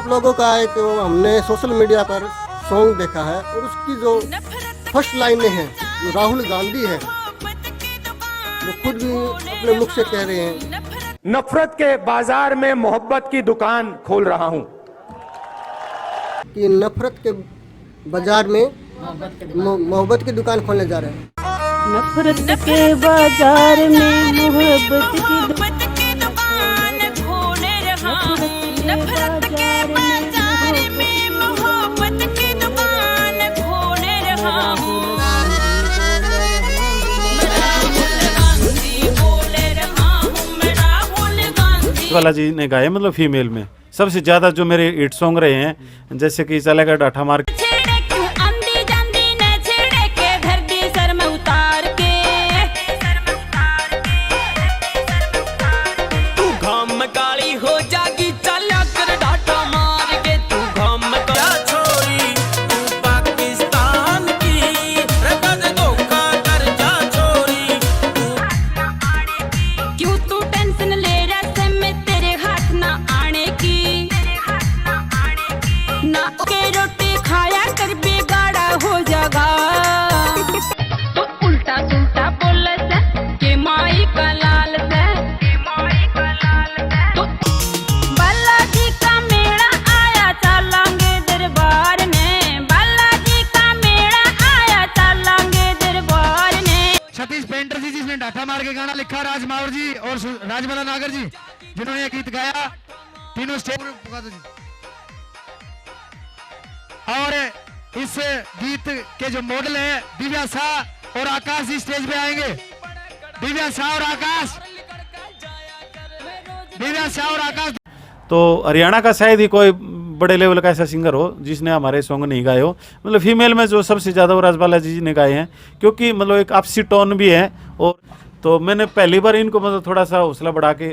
आप लोगों का एक हमने सोशल मीडिया पर सॉन्ग देखा है और उसकी जो फर्स्ट लाइनें हैं, जो राहुल गांधी है, वो खुद भी अपने मुख से कह रहे हैं, नफरत के बाजार में मोहब्बत की दुकान खोल रहा हूं, कि नफरत के बाजार में मोहब्बत की दुकान खोलने जा रहे हैं। नफरत के बाजार में मोहब्बत की दुकान खोले रहा हूं। नफरत के बाजार में मोहब्बत की दुकान खोले रहा हूं। वाला जी ने गाए, मतलब फीमेल में सबसे ज्यादा जो मेरे हिट सॉन्ग रहे हैं, जैसे कि चलेगा डाठा मार के, डाठा मार के गाना लिखा राज मावर जी और राजबाला नागर जी, जिन्होंने ये गीत गाया। तीनों स्टेज पर पुका दो जी। और इस गीत के जो मॉडल है दिव्या शाह और आकाश जी स्टेज पे आएंगे। दिव्या शाह और आकाश, दिव्या शाह और आकाश। तो हरियाणा का शायद ही कोई बड़े लेवल का ऐसा सिंगर हो जिसने हमारे सॉन्ग नहीं गाए हो। मतलब फीमेल में जो सबसे ज़्यादा वो राजबाला जी ने गाए हैं, क्योंकि मतलब एक आपसी टोन भी है। और तो मैंने पहली बार इनको मतलब थोड़ा सा हौसला बढ़ा के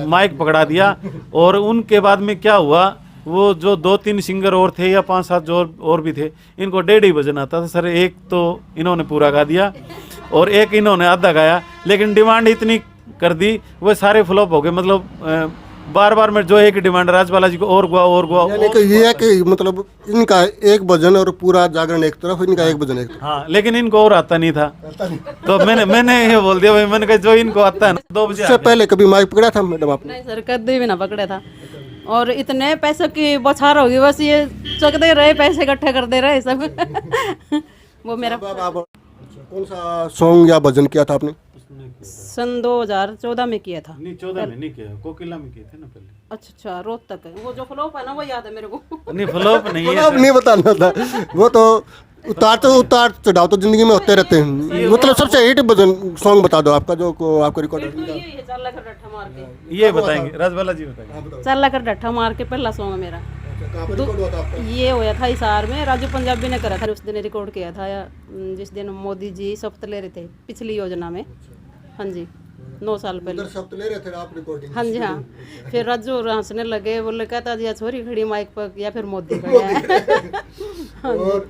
माइक पकड़ा दिया। और उनके बाद में क्या हुआ, वो जो 2-3 सिंगर और थे या 5-7 जो और भी थे, इनको 1.5 बजन आता था सर। एक तो इन्होंने पूरा गा दिया और एक इन्होंने आधा गाया, लेकिन डिमांड इतनी कर दी वो सारे फ्लॉप हो गए। मतलब बार बार में जो एक डिमांड राजबाला जी को और गुआ यानी कि ये है कि मतलब इनका एक भजन और पूरा जागरण एक तरफ, इनका एक भजन एक तरफ। हाँ, लेकिन इनको और आता नहीं था। तो मैंने ये बोल दिया भाई, मैंने कहा जो इनको आता है ना 2 बजे। इससे पहले कभी माइक पकड़ा था मैडम आपने? नहीं सर, कभी भी ना पकड़ा था। और इतने पैसों की बौछार होगी, बस ये चकते रहे, पैसे इकट्ठे करते रहे सब। वो मेरा कौन सा सॉन्ग या भजन किया था आपने? सन 2014 में किया था। नहीं 14 में नहीं किया, कोकिला में किए थे ना पहले। अच्छा, रोहतक है वो जो फ्लॉप है ना, वो याद है मेरे को। नहीं फ्लॉप नहीं है, फ्लॉप नहीं बताना था। वो तो उतार चढ़ाव तो जिंदगी में होते रहते हैं। मतलब सबसे हिट भजन सॉन्ग बता दो आपका, जो आपको रिकॉर्ड ये बताएंगे, राजबाला जी बताएंगे। चल कर डट्ठा मार के पहला सॉन्ग मेरा ये होया था हिसार में, राजू पंजाबी ने करा था। उस दिन रिकॉर्ड किया था जिस दिन मोदी जी शपथ ले रहे थे पिछली योजना में। हाँ जी, 9 साल पहले शब्द ले रहे थे आप रिकॉर्डिंग। हाँ जी हाँ। फिर राजू हंसने लगे, बोले कहता जी छोरी खड़ी माइक पर या फिर मोदी खड़ा है। और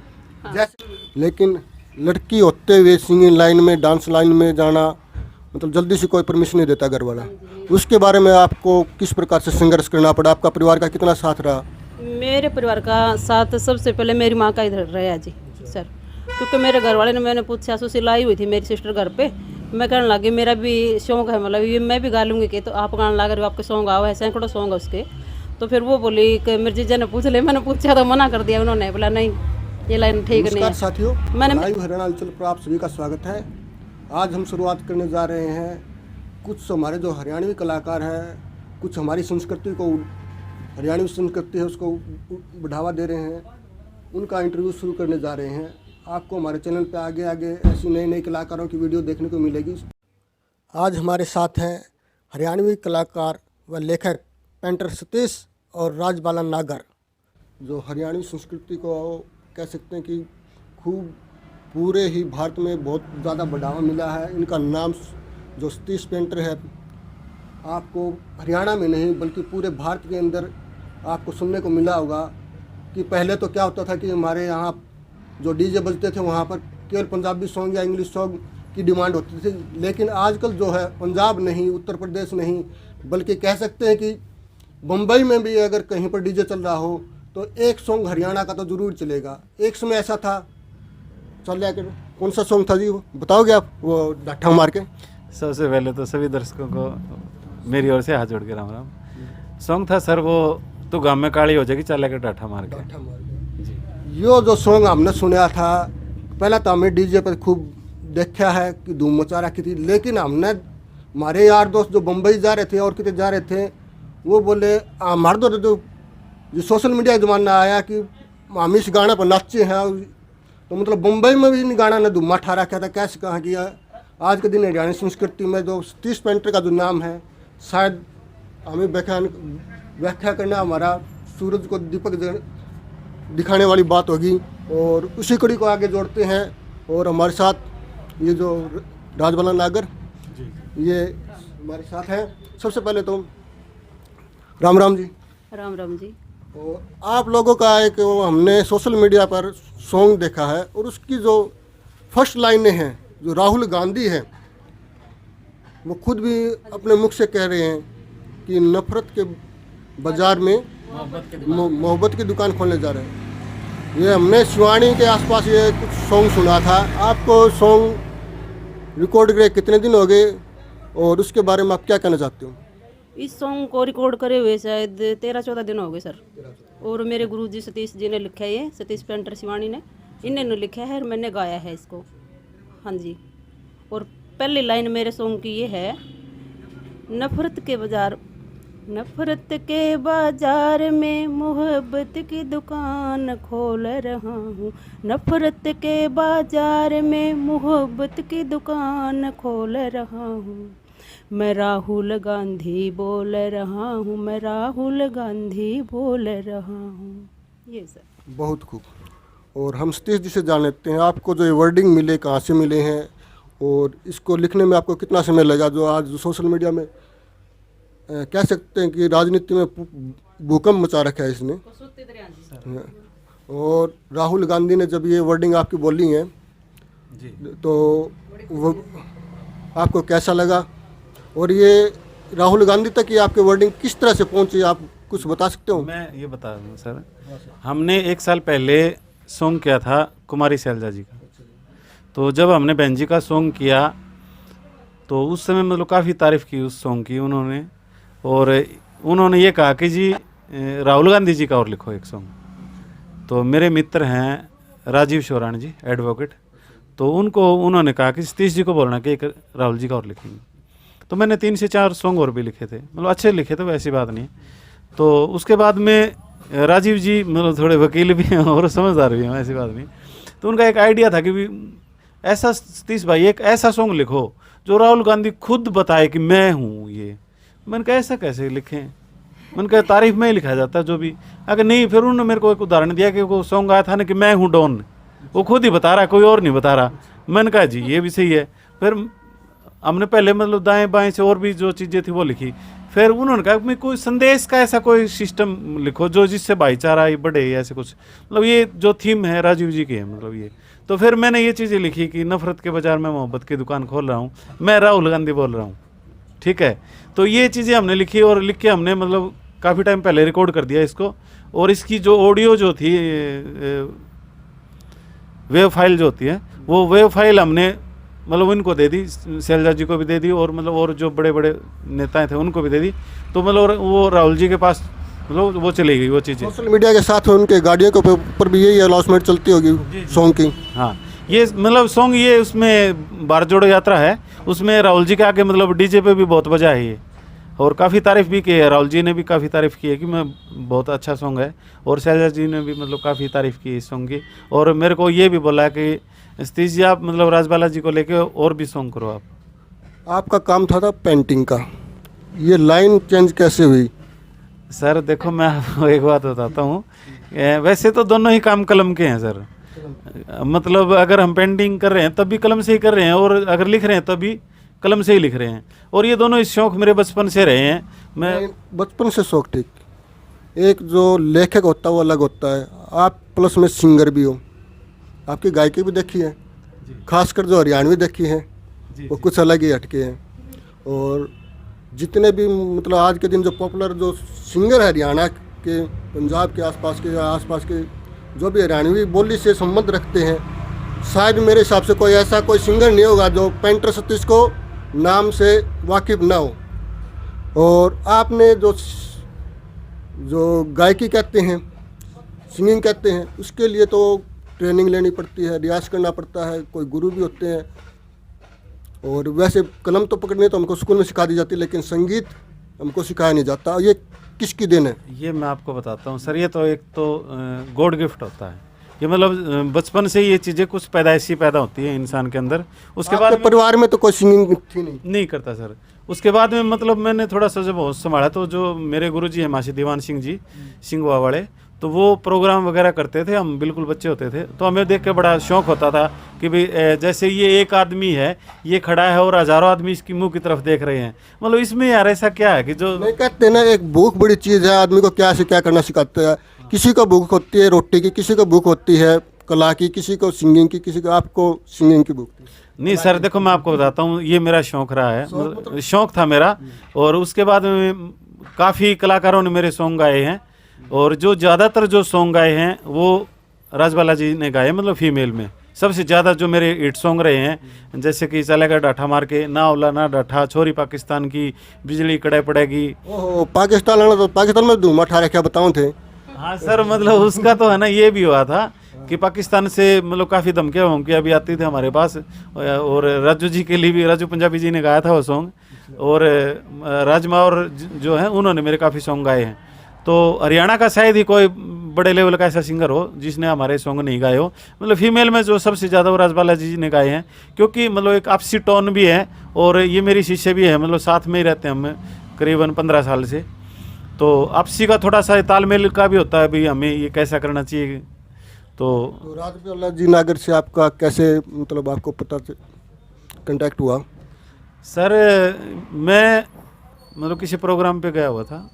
लेकिन लड़की होते हुए सिंगिंग लाइन में, डांस लाइन में जाना मतलब जल्दी से कोई परमिशन नहीं देता घर वाला। उसके बारे में आपको किस प्रकार से संघर्ष करना पड़ा? आपका परिवार का कितना साथ रहा? मेरे परिवार का साथ सबसे पहले मेरी माँ का इधर रहा जी सर, क्योंकि मेरे घर वाले ने, मैंने पूछा सो सिलाई हुई थी मेरी सिस्टर घर पे, मैं कहने लगी मेरा भी शौक है, मतलब ये मैं भी गा लूँगी कि तो आप गाने लगा रहे हो, आपके सॉन्ग आओ है, सैकड़ों सॉन्ग है उसके। तो फिर वो बोली कि मेरे जीजा ने पूछ ले, मैंने पूछा तो मना कर दिया उन्होंने, बोला नहीं ये लाइन ठीक नहीं है। साथियों, मैंने लाइव हरियाणा अंचल पर आप सभी का स्वागत है। आज हम शुरुआत करने जा रहे हैं, कुछ हमारे जो हरियाणवी कलाकार हैं, कुछ हमारी संस्कृति को, हरियाणवी संस्कृति है उसको बढ़ावा दे रहे हैं, उनका इंटरव्यू शुरू करने जा रहे हैं। आपको हमारे चैनल पे आगे आगे ऐसी नई नई कलाकारों की वीडियो देखने को मिलेगी। आज हमारे साथ हैं हरियाणवी कलाकार व लेखक पेंटर सतीश और राजबाला नागर, जो हरियाणवी संस्कृति को कह सकते हैं कि खूब पूरे ही भारत में बहुत ज़्यादा बढ़ावा मिला है। इनका नाम जो सतीश पेंटर है, आपको हरियाणा में नहीं बल्कि पूरे भारत के अंदर आपको सुनने को मिला होगा। कि पहले तो क्या होता था कि हमारे यहाँ जो डीजे बजते थे वहाँ पर केवल पंजाबी सॉन्ग या इंग्लिश सॉन्ग की डिमांड होती थी, लेकिन आजकल जो है पंजाब नहीं, उत्तर प्रदेश नहीं, बल्कि कह सकते हैं कि बम्बई में भी अगर कहीं पर डीजे चल रहा हो तो एक सॉन्ग हरियाणा का तो ज़रूर चलेगा। एक समय ऐसा था, चल रहा कर कौन सा सॉन्ग था जी वो बताओगे आप, वो डाठा मार के? सबसे पहले तो सभी दर्शकों को मेरी ओर से हाथ जोड़ के राम राम। सॉन्ग था सर वो तो गाँव में काली हो जाएगी चल के डाठा मार के। यो जो सॉन्ग हमने सुना था, पहला तो हमने डीजे पर खूब देखा है कि धूम मचा रखी थी, लेकिन हमने हमारे यार दोस्त जो बम्बई जा रहे थे और कितने जा रहे थे, वो बोले हमारे तो जो सोशल मीडिया का ज़माना आया कि हम इस गाने पर नाचे हैं, तो मतलब बम्बई में भी इन गाना ने धुम्मा ठा रखा था। कैसे कहा कि आज के दिन हरियाणा संस्कृति में जो सतीश पेंटर का जो नाम है, शायद हमें व्याख्या करना हमारा सूरज को दीपक दिखाने वाली बात होगी, और उसी कड़ी को आगे जोड़ते हैं। और हमारे साथ ये जो राजबाला नागर ये हमारे साथ हैं। सबसे पहले तो राम राम जी। राम राम जी। और आप लोगों का एक हमने सोशल मीडिया पर सॉन्ग देखा है, और उसकी जो फर्स्ट लाइनें हैं, जो राहुल गांधी हैं वो खुद भी अपने मुख से कह रहे हैं कि नफरत के बाज़ार में मोहब्बत की दुकान खोलने जा रहे हैं। ये हमने शिवानी के आसपास ये कुछ सॉन्ग सुना था। आपको सॉन्ग रिकॉर्ड करे कितने दिन हो गए, और उसके बारे में आप क्या कहना चाहते हो? इस सॉन्ग को रिकॉर्ड करे हुए शायद 13-14 दिन हो गए सर। और मेरे गुरुजी सतीश जी ने लिखा है, ये सतीश पेंटर शिवानी ने, इन्होंने लिखा है और मैंने गाया है इसको। हाँ जी। और पहली लाइन मेरे सॉन्ग की ये है, नफरत के बाजार में मोहब्बत की दुकान खोल रहा हूँ, नफरत के बाजार में मोहब्बत की दुकान खोल रहा हूँ, मैं राहुल गांधी बोल रहा हूँ, मैं राहुल गांधी बोल रहा हूँ। ये सर बहुत खूब। और हम सतीश जी से जान लेते हैं, आपको जो ये वर्डिंग मिले कहाँ से मिले हैं, और इसको लिखने में आपको कितना समय लगा? जो आज सोशल मीडिया में कह सकते हैं कि राजनीति में भूकंप मचा रखा है इसने। और राहुल गांधी ने जब ये वर्डिंग आपकी बोली है तो वो आपको कैसा लगा, और ये राहुल गांधी तक ये आपके वर्डिंग किस तरह से पहुंची, आप कुछ बता सकते हो? मैं ये बता दूँ सर, हमने 1 साल पहले सॉन्ग किया था कुमारी शैलजा जी का। तो जब हमने बहन जी का सॉन्ग किया तो उस समय मतलब काफ़ी तारीफ़ की उस सॉन्ग की उन्होंने, और उन्होंने ये कहा कि जी राहुल गांधी जी का और लिखो एक सॉन्ग। तो मेरे मित्र हैं राजीव शोराण जी एडवोकेट, तो उन्होंने कहा कि सतीश जी को बोलना कि एक राहुल जी का और लिखेंगे। तो मैंने 3 से 4 सॉन्ग और भी लिखे थे, मतलब अच्छे लिखे थे, वैसी बात नहीं। तो उसके बाद में राजीव जी मतलब थोड़े वकील भी हैं और समझदार भी हैं, ऐसी बात नहीं। तो उनका एक आइडिया था कि भी ऐसा सतीश भाई एक ऐसा सॉन्ग लिखो जो राहुल गांधी खुद बताए कि मैं हूँ ये। मैंने कहा ऐसा कैसे लिखें, मैंने कहा तारीफ में ही लिखा जाता है जो भी। अगर नहीं, फिर उन्होंने मेरे को एक उदाहरण दिया कि वो सॉन्ग आया था ना कि मैं हूँ डॉन, वो खुद ही बता रहा, कोई और नहीं बता रहा। मैंने कहा जी ये भी सही है। फिर हमने पहले मतलब दाएं बाएं से और भी जो चीज़ें थी वो लिखी। फिर उन्होंने कहा मैं कोई संदेश का ऐसा कोई सिस्टम लिखो जो जिससे भाईचारा ही बढ़े, ऐसे कुछ मतलब ये जो थीम है राजीव जी की है मतलब ये। तो फिर मैंने ये चीज़ें लिखी कि नफरत के बाजार में मोहब्बत की दुकान खोल रहा हूँ, मैं राहुल गांधी बोल रहा हूँ, ठीक है। तो ये चीज़ें हमने लिखी और लिख के हमने मतलब काफ़ी टाइम पहले रिकॉर्ड कर दिया इसको। और इसकी जो ऑडियो जो थी वेव फाइल जो होती है वो वेव फाइल हमने मतलब उनको दे दी, शैलजा जी को भी दे दी और मतलब और जो बड़े बड़े नेताएं थे उनको भी दे दी। तो मतलब वो राहुल जी के पास मतलब वो चली गई वो चीज़ें। सोशल मीडिया के साथ उनके गाड़ियों के ऊपर भी यही अनाउंसमेंट चलती होगी सॉन्ग की। हाँ ये मतलब सॉन्ग ये उसमें भारत जोड़ो यात्रा है, उसमें राहुल जी के आगे मतलब डीजे पे भी बहुत बजा है ये, और काफ़ी तारीफ़ भी की है। राहुल जी ने भी काफ़ी तारीफ़ की है कि मैं बहुत अच्छा सॉन्ग है, और शैलजा जी ने भी मतलब काफ़ी तारीफ़ की इस सॉन्ग की। और मेरे को ये भी बोला कि सतीश जी आप मतलब राजबाला जी को लेके और भी सॉन्ग करो आप। आपका काम था पेंटिंग का, ये लाइन चेंज कैसे हुई? सर देखो मैं आपको एक बात बताता हूँ, वैसे तो दोनों ही काम कलम के हैं सर। मतलब अगर हम पेंटिंग कर रहे हैं तब भी कलम से ही कर रहे हैं, और अगर लिख रहे हैं तब भी कलम से ही लिख रहे हैं। और ये दोनों इस शौक़ मेरे बचपन से रहे हैं। मैं बचपन से शौक, ठीक। एक जो लेखक होता है वो अलग होता है, आप प्लस में सिंगर भी हो, आपकी गायकी भी देखी है, खासकर जो हरियाणवी देखी है वो कुछ अलग ही हटके हैं। और जितने भी मतलब आज के दिन जो पॉपुलर जो सिंगर है हरियाणा के, पंजाब के आसपास के जो भी हरियाणवी बोली से संबंध रखते हैं, शायद मेरे हिसाब से कोई ऐसा कोई सिंगर नहीं होगा जो पेंटर सतीश को नाम से वाकिफ ना हो। और आपने जो गायकी कहते हैं, सिंगिंग कहते हैं, उसके लिए तो ट्रेनिंग लेनी पड़ती है, रियाज करना पड़ता है, कोई गुरु भी होते हैं। और वैसे कलम तो पकड़नी तो हमको स्कूल में सिखा दी जाती है, लेकिन संगीत हमको सिखाया नहीं जाता। ये किसकी देन है? ये मैं आपको बताता हूँ सर, ये तो एक तो गॉड गिफ्ट होता है। ये मतलब बचपन से ये चीज़ें कुछ पैदाइशी पैदा होती है इंसान के अंदर। उसके बाद परिवार में तो कोई सिंगिंग थी नहीं करता सर। उसके बाद में मतलब मैंने थोड़ा सा जब होश संभाला तो जो मेरे गुरुजी हैं मासी दीवान सिंह जी सिंगवा वाले, तो वो प्रोग्राम वगैरह करते थे, हम बिल्कुल बच्चे होते थे, तो हमें देख के बड़ा शौक होता था कि भाई जैसे ये एक आदमी है, ये खड़ा है और हजारों आदमी इसकी मुंह की तरफ देख रहे हैं, मतलब इसमें यार ऐसा क्या है कि जो नहीं कहते ना, एक भूख बड़ी चीज़ है, आदमी को क्या से क्या करना सिखाते हैं। किसी को भूख होती है रोटी की, किसी को भूख होती है कला की, किसी को सिंगिंग की, किसी को आपको सिंगिंग की भूख थी। नहीं सर देखो मैं आपको बताता हूँ, ये मेरा शौक रहा है, मतलब शौक था मेरा। और उसके बाद में काफ़ी कलाकारों ने मेरे सॉन्ग गाए हैं, और जो ज़्यादातर जो सॉन्ग गाए हैं वो राजबाला जी ने गाए, मतलब फीमेल में सबसे ज़्यादा जो मेरे हिट सॉन्ग रहे हैं, जैसे कि चलेगा डाठा मार के, ना ओला ना डाठा, छोरी पाकिस्तान की, बिजली कड़े पड़ेगी। ओहो, पाकिस्तान में धूम अठा क्या बताऊँ थे। हाँ सर, मतलब उसका तो है ना, ये भी हुआ था कि पाकिस्तान से मतलब काफ़ी धमकियाँ भी आती थी हमारे पास। और राजू जी के लिए भी, राजू पंजाबी जी ने गाया था वो सॉन्ग, और राजमा और जो है उन्होंने मेरे काफ़ी सॉन्ग गाए हैं। तो हरियाणा का शायद ही कोई बड़े लेवल का ऐसा सिंगर हो जिसने हमारे सॉन्ग नहीं गाए हो। मतलब फीमेल में जो सबसे ज़्यादा वो राजबाला जी ने गाए हैं, क्योंकि मतलब एक आपसी टोन भी है, और ये मेरी शिष्य भी है, मतलब साथ में ही रहते हैं हम करीबन 15 साल से। तो आपसी का थोड़ा सा तालमेल का भी होता है, भाई हमें ये कैसा करना चाहिए। तो राजबाला जी नागर से आपका कैसे मतलब आपको पता कांटेक्ट हुआ? सर मैं मतलब किसी प्रोग्राम पे गया हुआ था,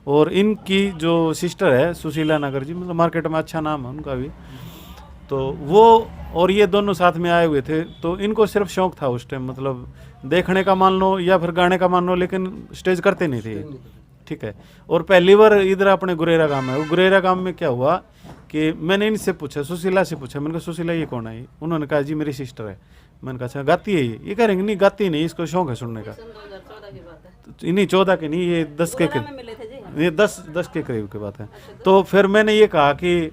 और इनकी जो सिस्टर है सुशीला नागर जी, मतलब मार्केट में अच्छा नाम है उनका भी, तो वो और ये दोनों साथ में आए हुए थे। तो इनको सिर्फ शौक था उस टाइम, मतलब देखने का मान लो या फिर गाने का मान लो, लेकिन स्टेज करते नहीं थे, ठीक है। और पहली बार इधर अपने गुरेरा गांव है, वो गुरेरा गांव में क्या हुआ कि मैंने इनसे पूछा, सुशीला से पूछा, मैंने कहा सुशीला ये कौन है? उन्होंने कहा जी मेरी सिस्टर है। मैंने कहा अच्छा गाती है ये कह रहे नहीं गाती नहीं, इसको शौक है सुनने का। नहीं 14 के नहीं, ये 10 के करीब, ये 10 के करीब की बात है। तो फिर मैंने ये कहा कि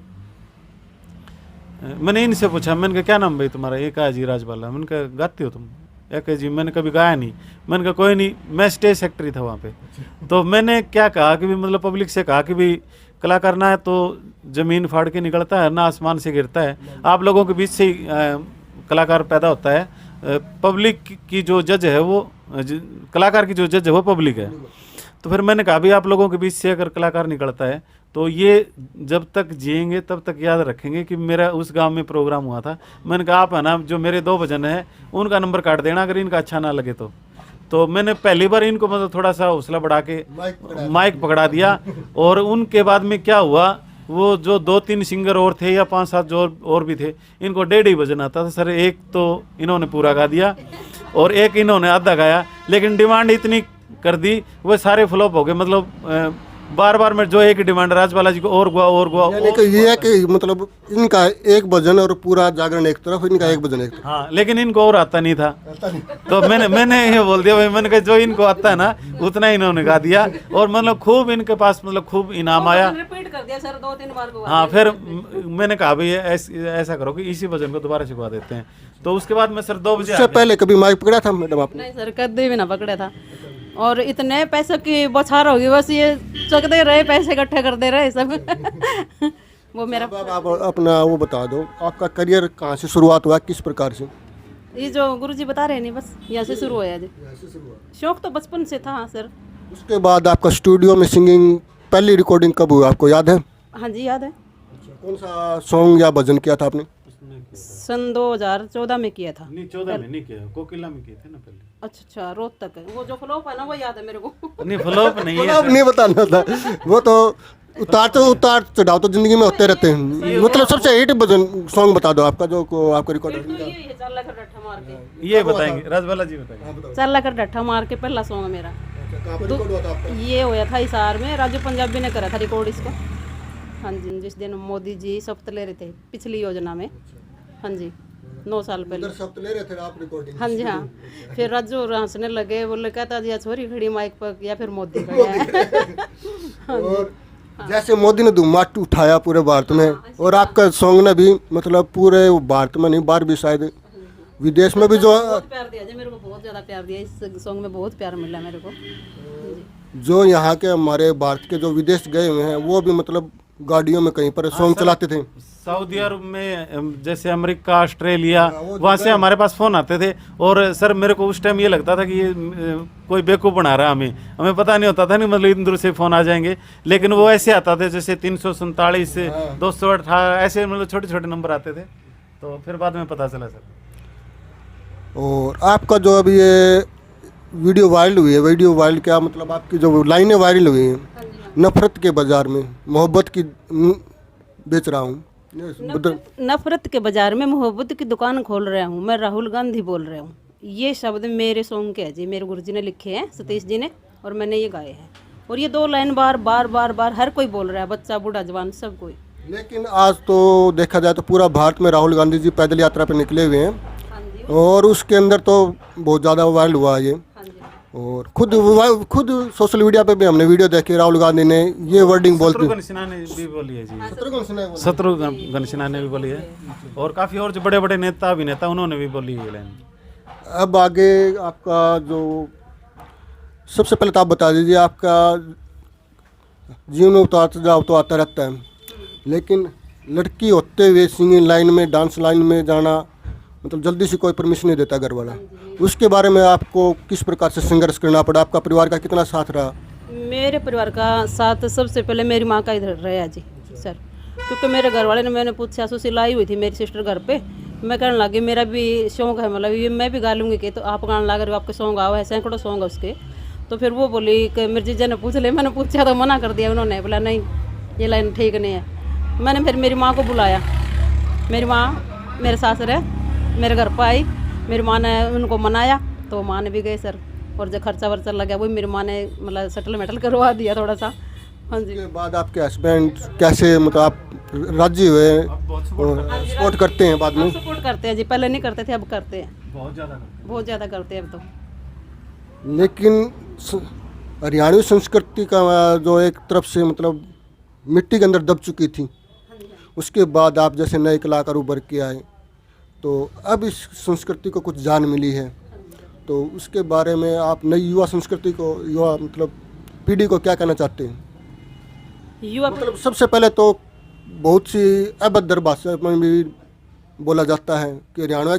मैंने इनसे पूछा, मैंने कहा क्या नाम भाई तुम्हारा? ये कहा जी राजबाला। मैंने कहा गाती हो तुम? एक जी मैंने कभी गाया नहीं। मैंने कहा कोई नहीं, मैं स्टेज सेक्रेटरी था वहाँ पे। तो मैंने क्या कहा कि भी मतलब पब्लिक से कहा कि भी कलाकार ना है तो ज़मीन फाड़ के निकलता है ना आसमान से गिरता है, आप लोगों के बीच से ही कलाकार पैदा होता है। पब्लिक की जो जज है वो कलाकार की जो जज है वो पब्लिक है। तो फिर मैंने कहा भी आप लोगों के बीच से अगर कलाकार निकलता है तो ये जब तक जिएंगे तब तक याद रखेंगे कि मेरा उस गांव में प्रोग्राम हुआ था। मैंने कहा आप है ना जो मेरे 2 भजन है उनका नंबर काट देना अगर इनका अच्छा ना लगे तो मैंने पहली बार इनको मतलब थोड़ा सा हौसला बढ़ा के माइक पकड़ा दिया। और उनके बाद में क्या हुआ, वो जो 2-3 सिंगर और थे या 5-7 जो और भी थे, इनको 1.5 भजन आता था सर। एक तो इन्होंने पूरा गा दिया और एक इन्होंने आधा गाया, लेकिन डिमांड इतनी कर दी वो सारे फ्लॉप हो गए। मतलब बार मैं जो एक डिमांड राजबाला जी को और गुआ ये है कि मतलब इनका एक भजन और पूरा जागरण एक तरफ, इनका एक भजन एक तरफ। हाँ, लेकिन इनको और आता नहीं था। तो मैंने ये बोल दिया भाई, मैंने कहा जो इनको आता है ना उतना इन्होंने गा दिया। और मतलब खूब इनके पास मतलब खूब इनाम आया। रिपीट कर दिया सर 2-3 बार को। हाँ, फिर मैंने कहा भाई ऐसा करो कि इसी भजन को दोबारा सिखवा देते हैं। तो उसके बाद मैं सर 2 बजे उससे पहले कभी माइक पकड़ा था मैडम आपने? नहीं सर, कभी भी ना पकड़ा था। और इतने पैसों की बौछार होगी, बस ये चकते रहे, पैसे इकट्ठे करते रहे सब। वो मेरा आप अपना वो बता दो, आपका करियर कहाँ से शुरुआत हुआ, किस प्रकार से? ये जो गुरुजी बता रहे हैं नहीं, बस यहाँ से शुरू हुआ जी। शौक तो बचपन से था सर। उसके बाद आपका स्टूडियो में सिंगिंग पहली रिकॉर्डिंग कब हुआ आपको याद है? हाँ जी याद है। कौन सा सॉन्ग या भजन किया था आपने? सन 2014 में किया था। नहीं 14 में नहीं किया, कोकिला में किए थे ना पहले। अच्छा, रोहतक है वो जो फ्लॉप है ना, वो याद है मेरे को। नहीं फ्लॉप नहीं है, अब नहीं बताना था वो तो उतार चढ़ाव तो जिंदगी में होते रहते हैं। मतलब सबसे हिट भजन सॉन्ग बता दो आपका जो आपका रिकॉर्ड चल कर डट्ठा मार के, ये बताएंगे राजबाला जी बताएंगे। चल कर डट्ठा मार के पहला सॉन्ग मेरा। कहाँ पर रिकॉर्ड हुआ था आपका? ये होया था हिसार में, राजू पंजाबी ने करा था रिकॉर्ड इसको। हाँ जी, जिस दिन मोदी जी शपथ ले रहे थे पिछली योजना में। हाँ जी, 9 साल पहले। उधर शब्द ले रहे थे आप रिकॉर्डिंग? हाँ जी हाँ। फिर राजू और हंसने लगे, बोले कहता जी छोरी खड़ी माइक पर या फिर मोदी खड़ा है। और जैसे मोदी ने धूमाट उठाया पूरे भारत में, और आपका सॉन्ग ने भी मतलब पूरे भारत में नहीं, बाहर भी शायद विदेश में भी जो बहुत प्यार दिया जी मेरे को, बहुत ज़्यादा प्यार दिया इस सॉन्ग में, बहुत प्यार मिला मेरे को जी। जो यहाँ के हमारे भारत के जो विदेश गए हुए हैं वो भी मतलब गाड़ियों में कहीं पर सॉन्ग चलाते थे। सऊदी अरब में जैसे अमेरिका, ऑस्ट्रेलिया, वो वहाँ से हमारे पास फ़ोन आते थे। और सर मेरे को उस टाइम ये लगता था कि ये कोई बेवकूफ़ बना रहा है हमें पता नहीं होता था नहीं, मतलब इधर से फ़ोन आ जाएंगे। लेकिन वो ऐसे आता थे जैसे 347 से 218 ऐसे, मतलब छोटे छोटे नंबर आते थे। तो फिर बाद में पता चला सर। और आपका जो अभी ये वीडियो वायरल हुई है, वीडियो वायरल क्या मतलब आपकी जो लाइनें वायरल हुई हैं, नफरत के बाजार में मोहब्बत की बेच रहा हूँ, नफरत के बाजार में मोहब्बत की दुकान खोल रहा हूँ, मैं राहुल गांधी बोल रहा हूँ। ये शब्द मेरे सॉन्ग के हैं जी, मेरे गुरुजी ने लिखे हैं, सतीश जी ने, और मैंने ये गाए हैं। और ये 2 लाइन बार बार बार बार हर कोई बोल रहा है, बच्चा बूढ़ा जवान सब कोई। लेकिन आज तो देखा जाए तो पूरा भारत में राहुल गांधी जी पैदल यात्रा पर निकले हुए हैं, और उसके अंदर तो बहुत ज़्यादा वायरल हुआ है ये। और खुद सोशल मीडिया पे भी हमने वीडियो देखी, राहुल गांधी ने ये वर्डिंग बोलती शत्रुघ्न सिन्हा ने भी बोली है जी, शत्रुघ्न सिन्हा ने भी बोली है, और काफ़ी और जो बड़े बड़े नेता अभिनेता उन्होंने भी बोली है लाइन। अब आगे आपका जो सबसे पहले तो आप बता दीजिए, आपका जीवन में उतार चढ़ाव तो आता रहता है, लेकिन लड़की होते हुए सिंगिंग लाइन में, डांस लाइन में जाना मतलब जल्दी से कोई परमिशन नहीं देता घर वाला, उसके बारे में आपको किस प्रकार से संघर्ष करना पड़ा? आपका परिवार का कितना साथ रहा? मेरे परिवार का साथ सबसे पहले मेरी माँ का इधर रहा जी सर, क्योंकि मेरे घर वाले ने, मैंने पूछा सुशील आई हुई थी मेरी सिस्टर घर पे, मैं कहने लगी मेरा भी शौक है, मतलब ये मैं भी गा लूँगी कि, तो आप गाने लगा रहे हो, आपके सॉन्ग आओ है, सैकड़ों सॉन्ग है उसके। तो फिर वो बोली कि मेरे जीजा ने पूछ ले, मैंने पूछा तो मना कर दिया उन्होंने, बोला नहीं ये लाइन ठीक नहीं है। मैंने फिर मेरी माँ को बुलाया, मेरी माँ मेरे सासुर है मेरे घर पर आई, मेरी माँ ने उनको मनाया, तो माँ ने भी गए सर, और जो खर्चा वर्चा लगा वही मेरी माँ ने मतलब सेटल मेटल करवा दिया थोड़ा सा। हाँ जी। उसके बाद आपके हस्बैंड कैसे मतलब आप राजी हुए, सपोर्ट करते हैं बाद में? सपोर्ट करते हैं जी, पहले नहीं करते थे, अब करते हैं, बहुत ज़्यादा करते हैं अब तो। लेकिन हरियाणवी संस्कृति का जो एक तरफ से मतलब मिट्टी के अंदर दब चुकी थी, उसके बाद आप जैसे नए कलाकार उभर के आए, तो अब इस संस्कृति को कुछ जान मिली है, तो उसके बारे में आप नई युवा संस्कृति को, युवा मतलब पीढ़ी को क्या कहना चाहते हैं? युवा मतलब सबसे पहले तो बहुत सी अभद्र भाषा में भी बोला जाता है कि हरियाणा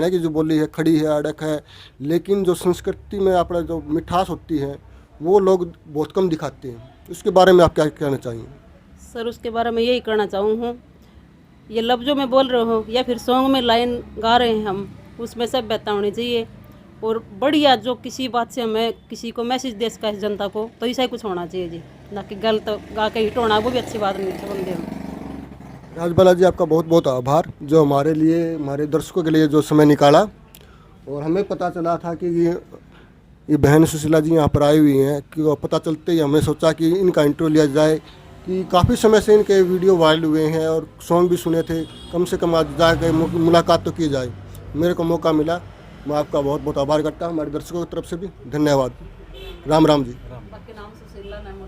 की जो बोली है खड़ी है, अड़क है, लेकिन जो संस्कृति में अपना जो मिठास होती है वो लोग बहुत कम दिखाते हैं, उसके बारे में आप क्या कहना चाहिए? सर उसके बारे में यही कहना चाहूँ, ये लफ्ज़ों में बोल रहे हो या फिर सॉन्ग में लाइन गा रहे हैं हम, उसमें सब बेहतर होनी चाहिए, और बढ़िया जो किसी बात से हमें किसी को मैसेज दे सका इस जनता को, तो ऐसा ही कुछ होना चाहिए जी, ना कि गलत गा के हिट होना, वो भी अच्छी बात नहीं समझते हम। राजबाला जी आपका बहुत बहुत आभार, जो हमारे लिए, हमारे दर्शकों के लिए जो समय निकाला, और हमें पता चला था कि ये बहन सुशीला जी यहाँ पर आई हुई हैं, कि वो पता चलते ही हमने सोचा कि इनका इंटरव्यू लिया जाए, कि काफ़ी समय से इनके वीडियो वायरल हुए हैं और सॉन्ग भी सुने थे, कम से कम आज जाकर मुलाकात तो की जाए। मेरे को मौका मिला, मैं आपका बहुत बहुत आभार करता हूँ, हमारे दर्शकों की तरफ से भी धन्यवाद। राम राम जी। बाकी नाम सुशीला, नाम